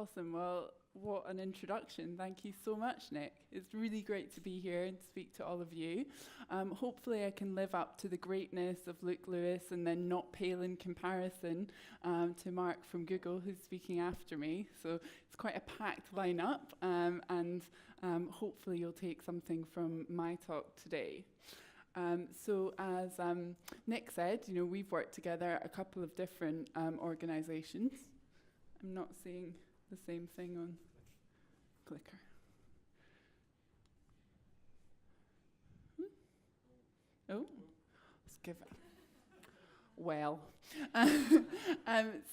Awesome. Well, what an introduction. Thank you so much, Nick. It's really great to be here and speak to all of you. Hopefully I can live up to the greatness of Luke Lewis and then not pale in comparison to Mark from Google, who's speaking after me. So it's quite a packed lineup, and hopefully you'll take something from my talk today. So as Nick said, we've worked together at a couple of different organizations. I'm not seeing the same thing on clicker. Oh, let's give it. Well,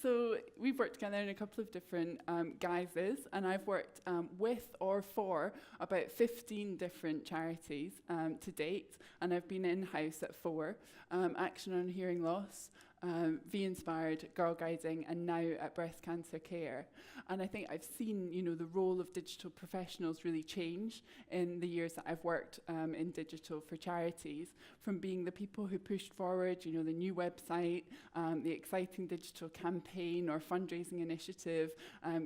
so we've worked together in a couple of different guises, and I've worked with or for about 15 different charities to date, and I've been in-house at 4, Action on Hearing Loss, V-Inspired, Girl Guiding, and now at Breast Cancer Care. And I think I've seen, the role of digital professionals really change in the years that I've worked in digital for charities, from being the people who pushed forward, the new website, the exciting digital campaign or fundraising initiative,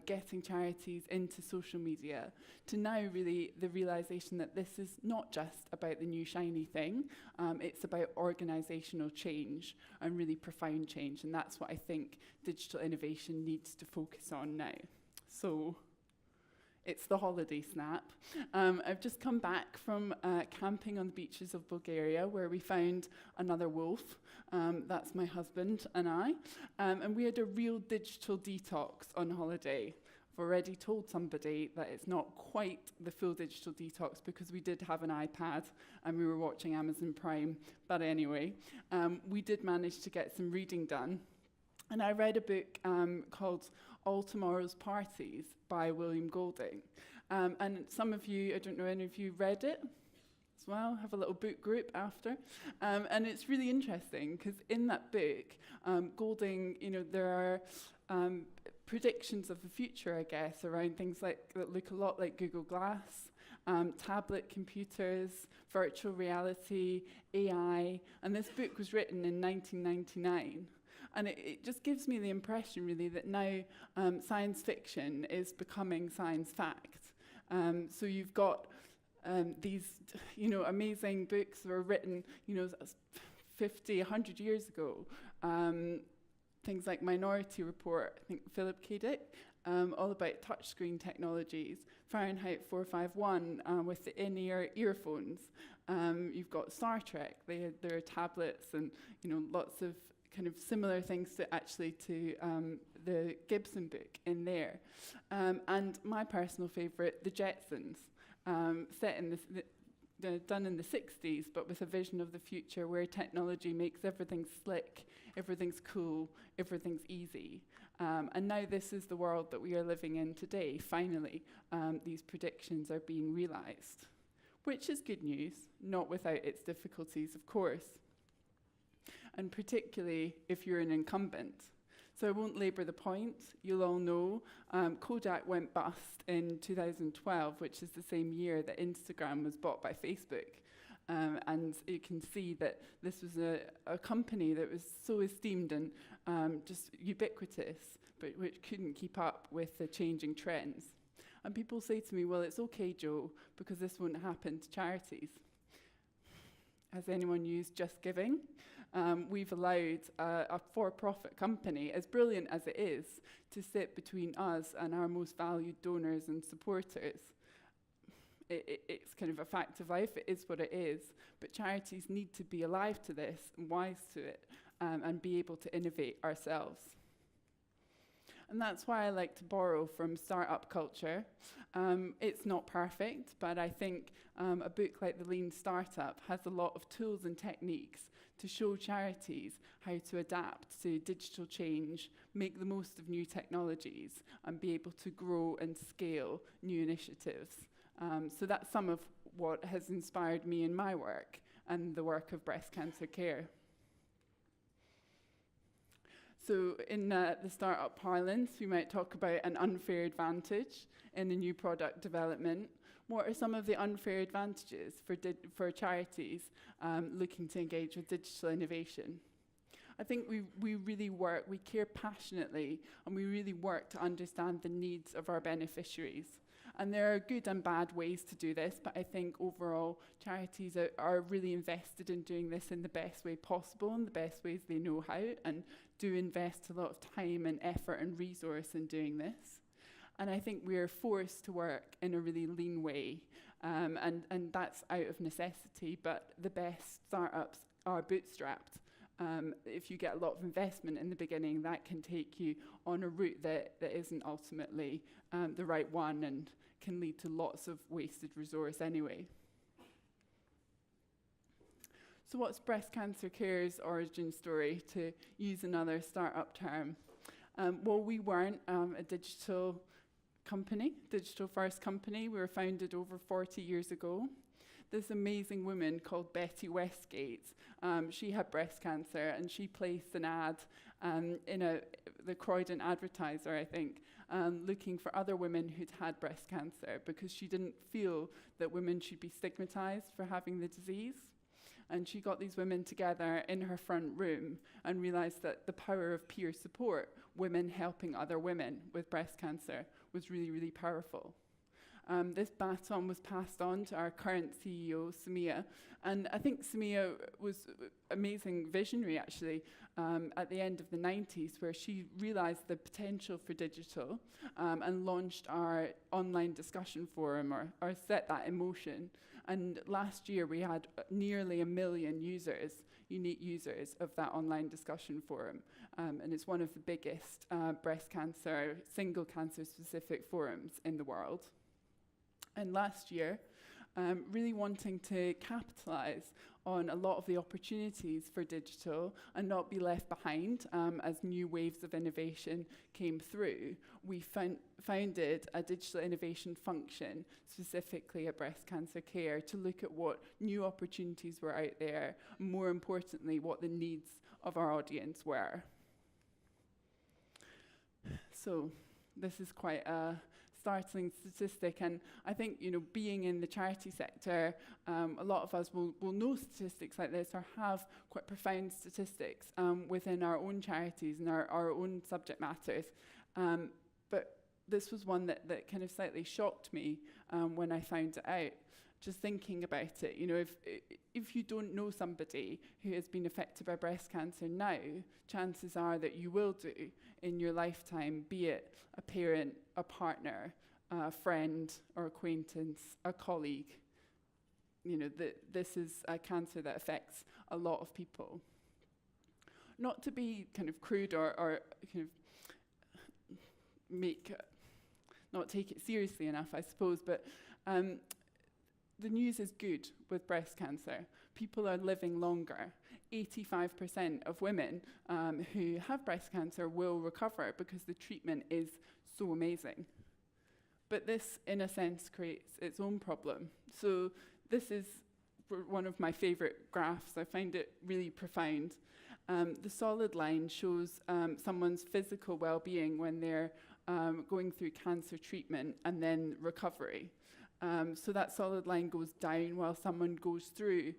getting charities into social media, to now really the realization that this is not just about the new shiny thing, it's about organizational change and really profound change, and that's what I think digital innovation needs to focus on now. So it's the holiday snap. I've just come back from camping on the beaches of Bulgaria, where we found another wolf. That's my husband and I. And we had a real digital detox on holiday. I've already told somebody that it's not quite the full digital detox because we did have an iPad and we were watching Amazon Prime. But anyway, we did manage to get some reading done. And I read a book called All Tomorrow's Parties by William Golding. And some of you, I don't know, any of you read it as well, have a little book group after. And it's really interesting because in that book, Golding, there are predictions of the future, I guess, around things like that look a lot like Google Glass, tablet computers, virtual reality, AI. And this book was written in 1999. And it just gives me the impression, really, that now science fiction is becoming science fact. So you've got these, amazing books that were written, 50, 100 years ago. Things like Minority Report, I think Philip K. Dick, all about touchscreen technologies. Fahrenheit 451 with the in-ear earphones. You've got Star Trek. There are tablets and lots of kind of similar things to the Gibson book in there. And my personal favourite, The Jetsons, set in done in the 60s, but with a vision of the future where technology makes everything slick, everything's cool, everything's easy. And now this is the world that we are living in today. Finally, these predictions are being realised, which is good news, not without its difficulties, of course. And particularly if you're an incumbent. So I won't labour the point. You'll all know Kodak went bust in 2012, which is the same year that Instagram was bought by Facebook. And you can see that this was a company that was so esteemed and just ubiquitous, but which couldn't keep up with the changing trends. And people say to me, well, it's okay, Joe, because this won't happen to charities. Has anyone used Just Giving? We've allowed a for-profit company, as brilliant as it is, to sit between us and our most valued donors and supporters. It's kind of a fact of life. It is what it is. But charities need to be alive to this and wise to it and be able to innovate ourselves. And that's why I like to borrow from startup culture. It's not perfect, but I think a book like The Lean Startup has a lot of tools and techniques to show charities how to adapt to digital change, make the most of new technologies, and be able to grow and scale new initiatives. So that's some of what has inspired me in my work and the work of breast cancer care. So in the startup parlance, we might talk about an unfair advantage in the new product development. What are some of the unfair advantages for charities looking to engage with digital innovation? I think we really work, we care passionately, and we really work to understand the needs of our beneficiaries. And there are good and bad ways to do this, but I think overall charities are really invested in doing this in the best way possible, in the best ways they know how, and do invest a lot of time and effort and resource in doing this. And I think we are forced to work in a really lean way, and that's out of necessity, but the best startups are bootstrapped. If you get a lot of investment in the beginning, that can take you on a route that isn't ultimately the right one and can lead to lots of wasted resource anyway. So what's Breast Cancer Care's origin story, to use another startup term? Well, we weren't a digital first company. We were founded over 40 years ago. This amazing woman called Betty Westgate, she had breast cancer, and she placed an ad in the Croydon Advertiser, I think, looking for other women who'd had breast cancer, because she didn't feel that women should be stigmatized for having the disease. And she got these women together in her front room and realized that the power of peer support, women helping other women with breast cancer, was really, really powerful. This baton was passed on to our current CEO, Samia. And I think Samia was amazing visionary, actually, at the end of the 90s, where she realized the potential for digital and launched our online discussion forum, or set that in motion. And last year, we had nearly 1 million unique users of that online discussion forum. And it's one of the biggest breast cancer, single cancer-specific forums in the world. And last year, really wanting to capitalize on a lot of the opportunities for digital and not be left behind as new waves of innovation came through, we founded a digital innovation function specifically at Breast Cancer Care to look at what new opportunities were out there, more importantly, what the needs of our audience were. So this is quite a startling statistic, and I think, being in the charity sector, a lot of us will know statistics like this, or have quite profound statistics within our own charities and our own subject matters. But this was one that kind of slightly shocked me when I found it out. Just thinking about it, if you don't know somebody who has been affected by breast cancer now, chances are that you will do in your lifetime, be it a parent, a partner, a friend or acquaintance, a colleague. This is a cancer that affects a lot of people. Not to be kind of crude or kind of not take it seriously enough, I suppose, but the news is good with breast cancer. People are living longer. 85% of women who have breast cancer will recover because the treatment is so amazing. But this, in a sense, creates its own problem. So this is one of my favorite graphs. I find it really profound. The solid line shows someone's physical well-being when they're going through cancer treatment and then recovery. So that solid line goes down while someone goes through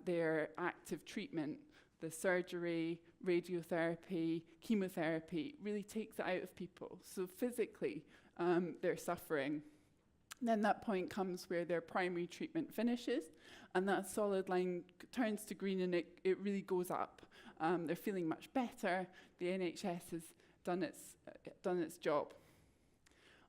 their active treatment. The surgery, radiotherapy, chemotherapy really takes it out of people. So physically, they're suffering. Then that point comes where their primary treatment finishes, and that solid line turns to green, and it really goes up. They're feeling much better. The NHS has done its job.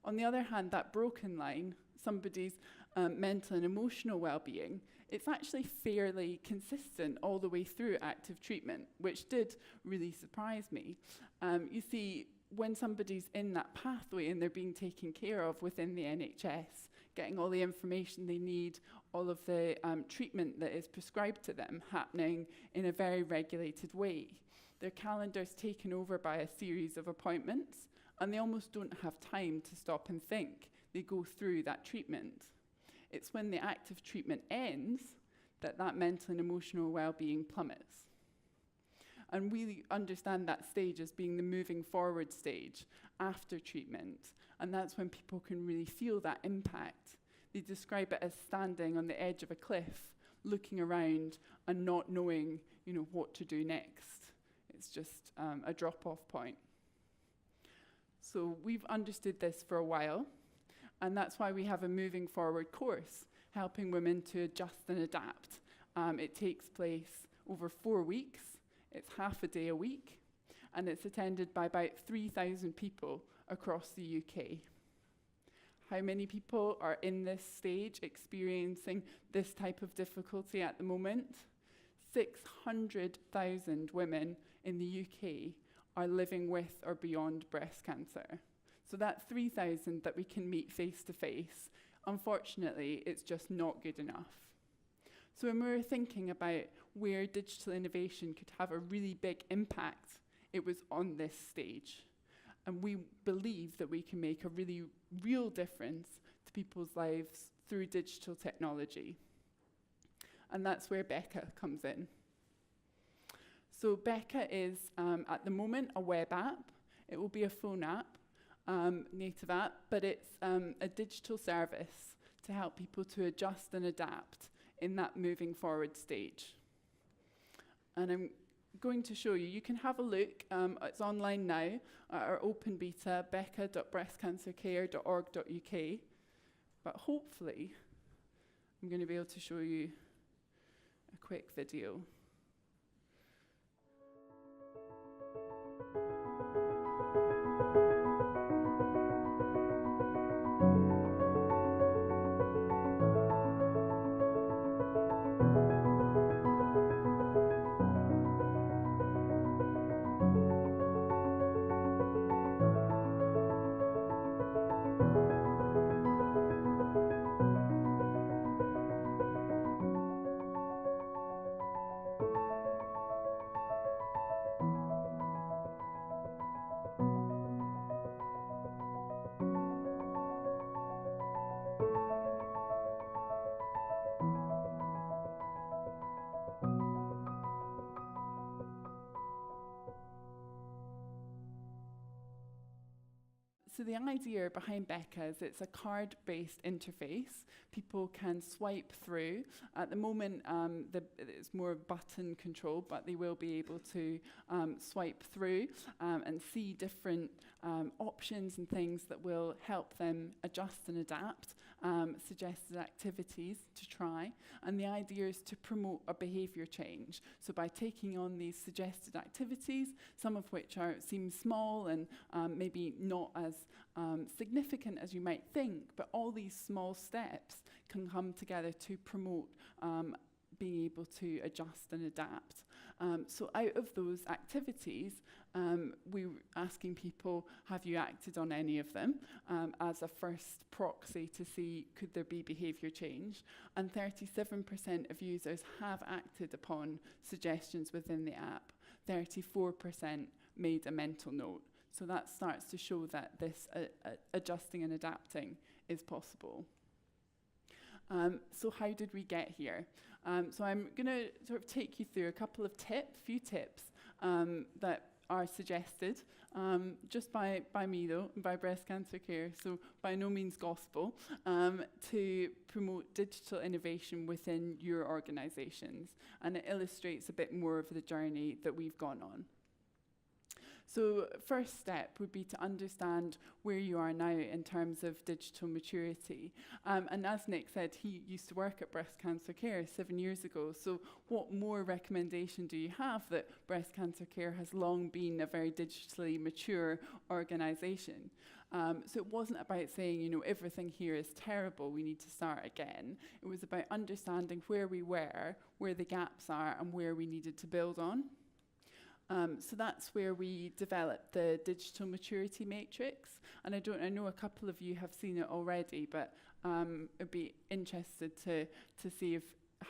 On the other hand, that broken line, somebody's mental and emotional well-being, it's actually fairly consistent all the way through active treatment, which did really surprise me. You see, when somebody's in that pathway and they're being taken care of within the NHS, getting all the information they need, all of the treatment that is prescribed to them happening in a very regulated way, their calendar's taken over by a series of appointments, and they almost don't have time to stop and think. They go through that treatment. It's when the active treatment ends that mental and emotional well-being plummets. And we understand that stage as being the moving forward stage after treatment. And that's when people can really feel that impact. They describe it as standing on the edge of a cliff, looking around and not knowing, what to do next. It's just a drop-off point. So we've understood this for a while, and that's why we have a moving forward course, helping women to adjust and adapt. It takes place over 4 weeks. It's half a day a week, and it's attended by about 3,000 people across the UK. How many people are in this stage experiencing this type of difficulty at the moment? 600,000 women in the UK are living with or beyond breast cancer. So that 3,000 that we can meet face to face, unfortunately, it's just not good enough. So when we were thinking about where digital innovation could have a really big impact, it was on this stage. And we believe that we can make a really real difference to people's lives through digital technology. And that's where Becca comes in. So Becca is, at the moment, a web app. It will be a phone app, native app, but it's a digital service to help people to adjust and adapt in that moving forward stage. And I'm going to show you. You can have a look. It's online now at our open beta, becca.breastcancercare.org.uk. But hopefully, I'm going to be able to show you a quick video. So the idea behind Beccas, it's a card-based interface. People can swipe through. At the moment, it's more button control, but they will be able to swipe through and see different options and things that will help them adjust and adapt, suggested activities to try. And the idea is to promote a behaviour change. So by taking on these suggested activities, some of which seem small and maybe not as significant as you might think, but all these small steps can come together to promote being able to adjust and adapt. So out of those activities, we were asking people, have you acted on any of them, as a first proxy to see could there be behaviour change. And 37% of users have acted upon suggestions within the app. 34% made a mental note. So that starts to show that this adjusting and adapting is possible. So how did we get here? So I'm going to sort of take you through a couple of few tips that are suggested just by me though, by Breast Cancer Care, so by no means gospel, to promote digital innovation within your organisations. And it illustrates a bit more of the journey that we've gone on. So first step would be to understand where you are now in terms of digital maturity. And as Nick said, he used to work at Breast Cancer Care 7 years ago. So what more recommendation do you have that Breast Cancer Care has long been a very digitally mature organisation? So it wasn't about saying, you know, everything here is terrible, we need to start again. It was about understanding where we were, where the gaps are, and where we needed to build on. So that's where we developed the digital maturity matrix. And I know a couple of you have seen it already, but I'd be interested to see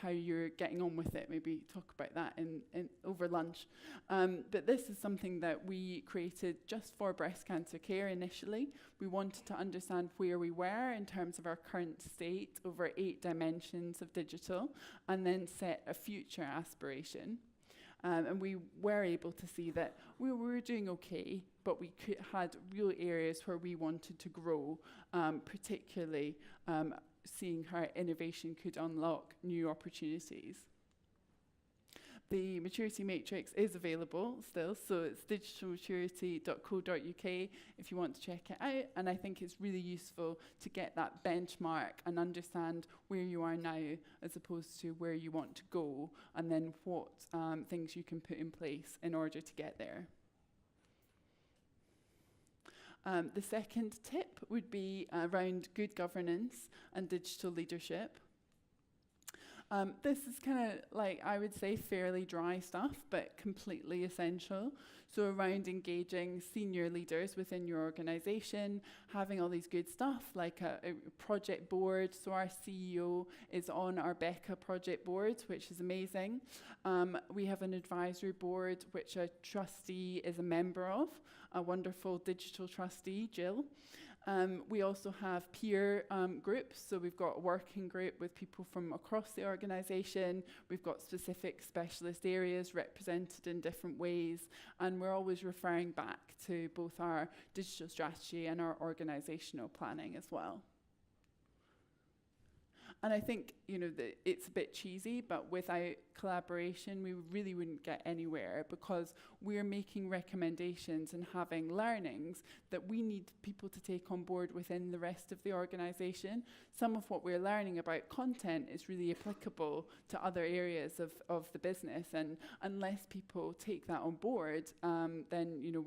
how you're getting on with it. Maybe talk about that in over lunch. But this is something that we created just for Breast Cancer Care initially. We wanted to understand where we were in terms of our current state over 8 dimensions of digital, and then set a future aspiration. And we were able to see that we were doing okay, but we had real areas where we wanted to grow, particularly seeing how innovation could unlock new opportunities. The maturity matrix is available still, so it's digitalmaturity.co.uk if you want to check it out. And I think it's really useful to get that benchmark and understand where you are now as opposed to where you want to go, and then what things you can put in place in order to get there. The second tip would be around good governance and digital leadership. This is kind of like, I would say, fairly dry stuff, but completely essential. So around engaging senior leaders within your organization, having all these good stuff like a project board. So our CEO is on our Beccas project board, which is amazing. We have an advisory board, which a trustee is a member of, a wonderful digital trustee, Jill. We also have peer groups, so we've got a working group with people from across the organisation. We've got specific specialist areas represented in different ways, and we're always referring back to both our digital strategy and our organisational planning as well. And I think, you know, it's a bit cheesy, but without collaboration, we really wouldn't get anywhere, because we're making recommendations and having learnings that we need people to take on board within the rest of the organisation. Some of what we're learning about content is really applicable to other areas of the business, and unless people take that on board, then, you know,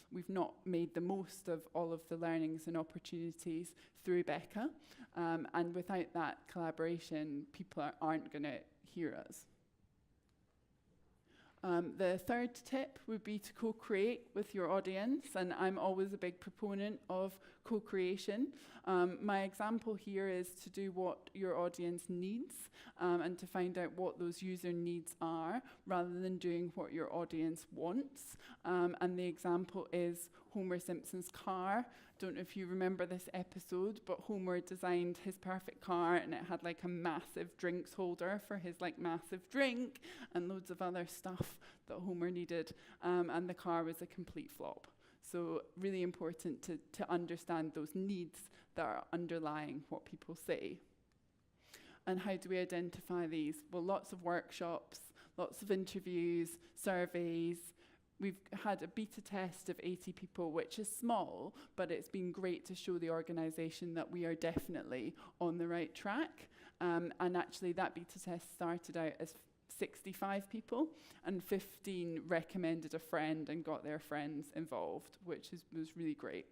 we've not made the most of all of the learnings and opportunities through Beccas. And without that collaboration, people aren't going to hear us. The third tip would be to co-create with your audience, and I'm always a big proponent of co-creation. My example here is to do what your audience needs and to find out what those user needs are, rather than doing what your audience wants. And the example is Homer Simpson's car. Don't know if you remember this episode, but Homer designed his perfect car, and it had like a massive drinks holder for his like massive drink and loads of other stuff that Homer needed, and the car was a complete flop. So really important to understand those needs that are underlying what people say. And how do we identify these? Well, lots of workshops, lots of interviews, surveys. We've had a beta test of 80 people, which is small, but it's been great to show the organisation that we are definitely on the right track. And actually that beta test started out as 65 people, and 15 recommended a friend and got their friends involved, which was really great.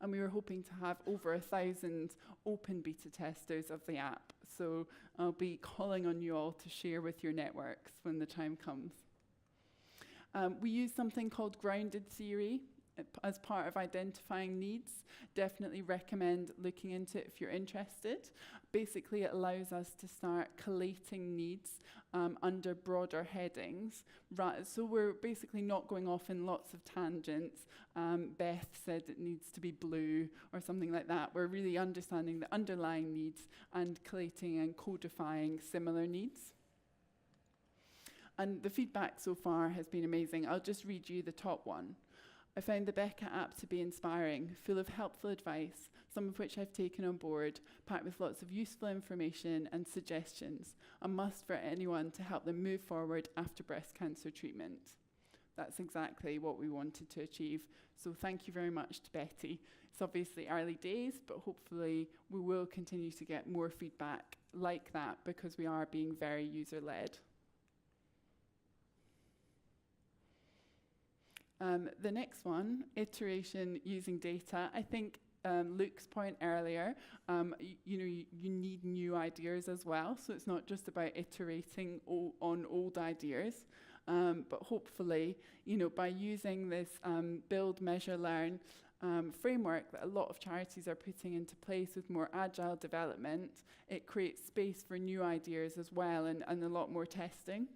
And we were hoping to have over 1,000 open beta testers of the app. So I'll be calling on you all to share with your networks when the time comes. We use something called grounded theory as part of identifying needs. Definitely recommend looking into it if you're interested. Basically, it allows us to start collating needs under broader headings. So we're basically not going off in lots of tangents. Beth said it needs to be blue or something like that. We're really understanding the underlying needs and collating and codifying similar needs. And the feedback so far has been amazing. I'll just read you the top one. I found the Beccas app to be inspiring, full of helpful advice, some of which I've taken on board, packed with lots of useful information and suggestions, a must for anyone to help them move forward after breast cancer treatment. That's exactly what we wanted to achieve. So thank you very much to Betty. It's obviously early days, but hopefully we will continue to get more feedback like that, because we are being very user-led. The next one, iteration using data. I think Luke's point earlier, you need new ideas as well. So it's not just about iterating on old ideas, but hopefully, by using this build, measure, learn framework that a lot of charities are putting into place with more agile development, it creates space for new ideas as well, and a lot more testing.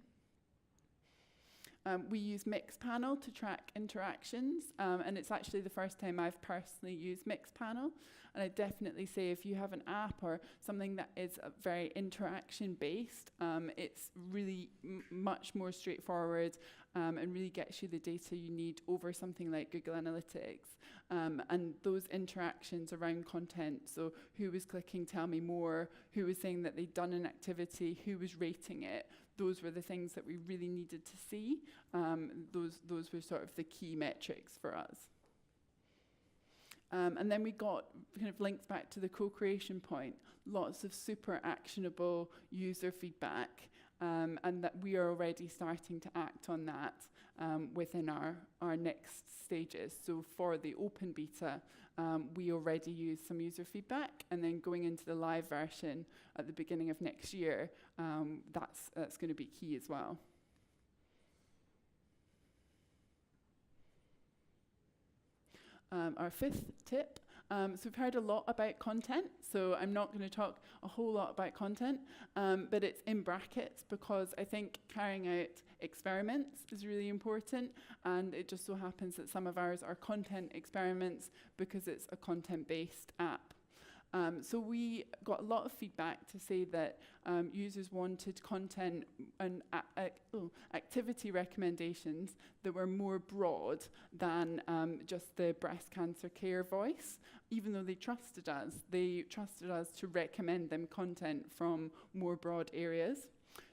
We use Mixpanel to track interactions, and it's actually the first time I've personally used Mixpanel. And I definitely say if you have an app or something that is very interaction-based, it's really much more straightforward and really gets you the data you need over something like Google Analytics. And those interactions around content, so who was clicking tell me more, who was saying that they'd done an activity, who was rating it, those were the things that we really needed to see. Those were sort of the key metrics for us. And then we got kind of linked back to the co-creation point, lots of super actionable user feedback, and that we are already starting to act on that within our next stages. So for the open beta, we already use some user feedback, and then going into the live version at the beginning of next year, that's going to be key as well. Our fifth tip, so we've heard a lot about content, so I'm not going to talk a whole lot about content, but it's in brackets because I think carrying out experiments is really important, and it just so happens that some of ours are content experiments because it's a content-based app. So we got a lot of feedback to say that users wanted content and activity recommendations that were more broad than just the breast cancer care voice. Even though they trusted us to recommend them content from more broad areas.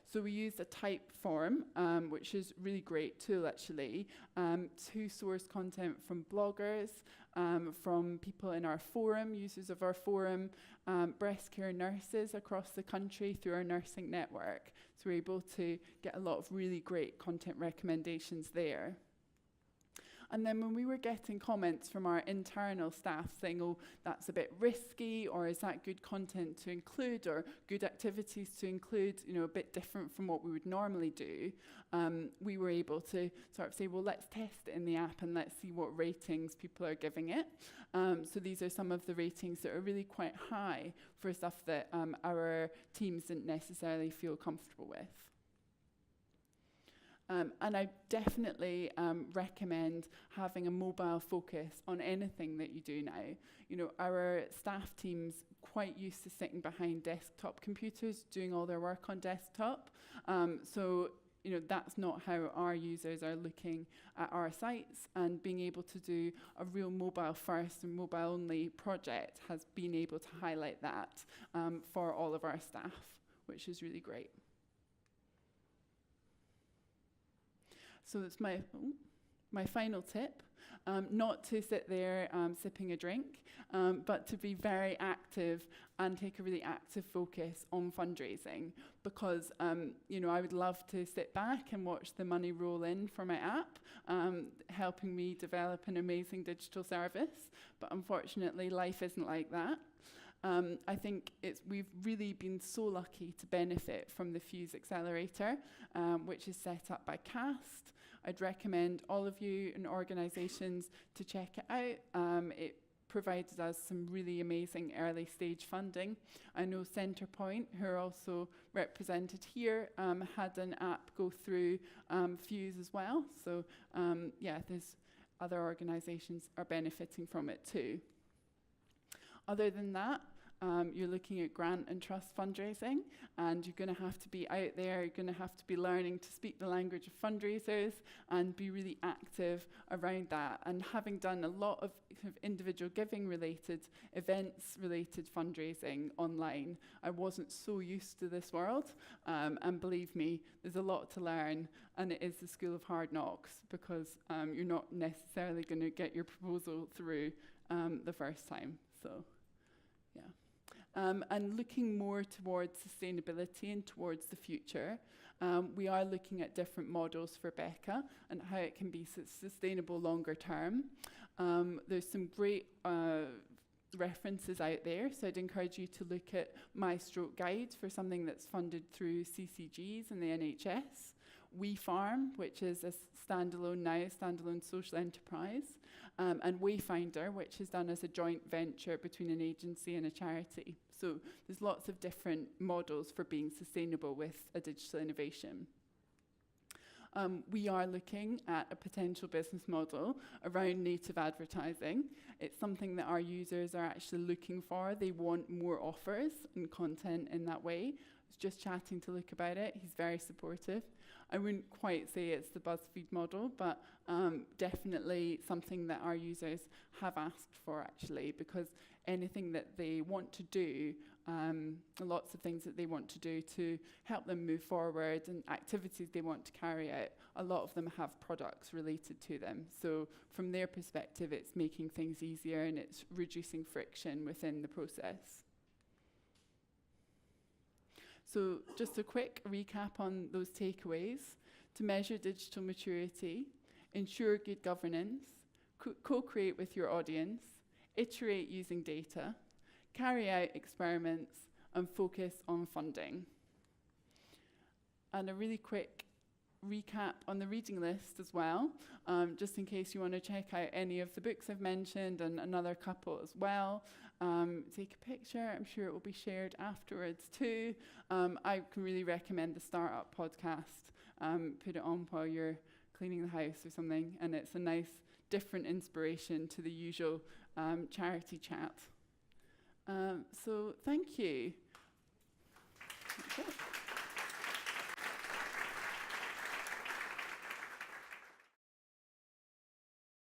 So we used a type form, which is a really great tool actually, to source content from bloggers, from people in our forum, users of our forum, breast care nurses across the country through our nursing network. So we're able to get a lot of really great content recommendations there. And then when we were getting comments from our internal staff saying, oh, that's a bit risky, or is that good content to include, or good activities to include, a bit different from what we would normally do, we were able to sort of say, well, let's test it in the app and let's see what ratings people are giving it. So these are some of the ratings that are really quite high for stuff that our teams didn't necessarily feel comfortable with. And I definitely recommend having a mobile focus on anything that you do now. Our staff team's quite used to sitting behind desktop computers, doing all their work on desktop. So that's not how our users are looking at our sites, and being able to do a real mobile first and mobile only project has been able to highlight that for all of our staff, which is really great. So that's my final tip, not to sit there sipping a drink, but to be very active and take a really active focus on fundraising, because I would love to sit back and watch the money roll in for my app, helping me develop an amazing digital service, but unfortunately life isn't like that. I think we've really been so lucky to benefit from the Fuse Accelerator, which is set up by CAST. I'd recommend all of you and organisations to check it out. It provided us some really amazing early stage funding. I know Centrepoint, who are also represented here, had an app go through Fuse as well. So there's other organisations are benefiting from it too. Other than that, you're looking at grant and trust fundraising, and you're going to have to be out there, you're going to have to be learning to speak the language of fundraisers and be really active around that. And having done a lot of kind of individual giving related, events related fundraising online, I wasn't so used to this world. And believe me, there's a lot to learn, and it is the school of hard knocks, because you're not necessarily going to get your proposal through the first time. So. And looking more towards sustainability and towards the future, we are looking at different models for Beccas and how it can be sustainable longer term. There's some great references out there, so I'd encourage you to look at My Stroke Guide for something that's funded through CCGs and the NHS. We Farm, which is a standalone social enterprise, and Wayfinder, which is done as a joint venture between an agency and a charity. So there's lots of different models for being sustainable with a digital innovation. We are looking at a potential business model around native advertising. It's something that our users are actually looking for. They want more offers and content in that way. I was just chatting to Luke about it. He's very supportive. I wouldn't quite say it's the BuzzFeed model, but definitely something that our users have asked for, actually, because anything that they want to do lots of things that they want to do to help them move forward and activities they want to carry out. A lot of them have products related to them. So from their perspective, it's making things easier and it's reducing friction within the process. So just a quick recap on those takeaways. To measure digital maturity, ensure good governance, co-create with your audience, iterate using data, carry out experiments, and focus on funding. And a really quick recap on the reading list as well, just in case you want to check out any of the books I've mentioned and another couple as well. Take a picture. I'm sure it will be shared afterwards too. I can really recommend the Startup podcast. Put it on while you're cleaning the house or something, and it's a nice different inspiration to the usual charity chat. So thank you. That's it.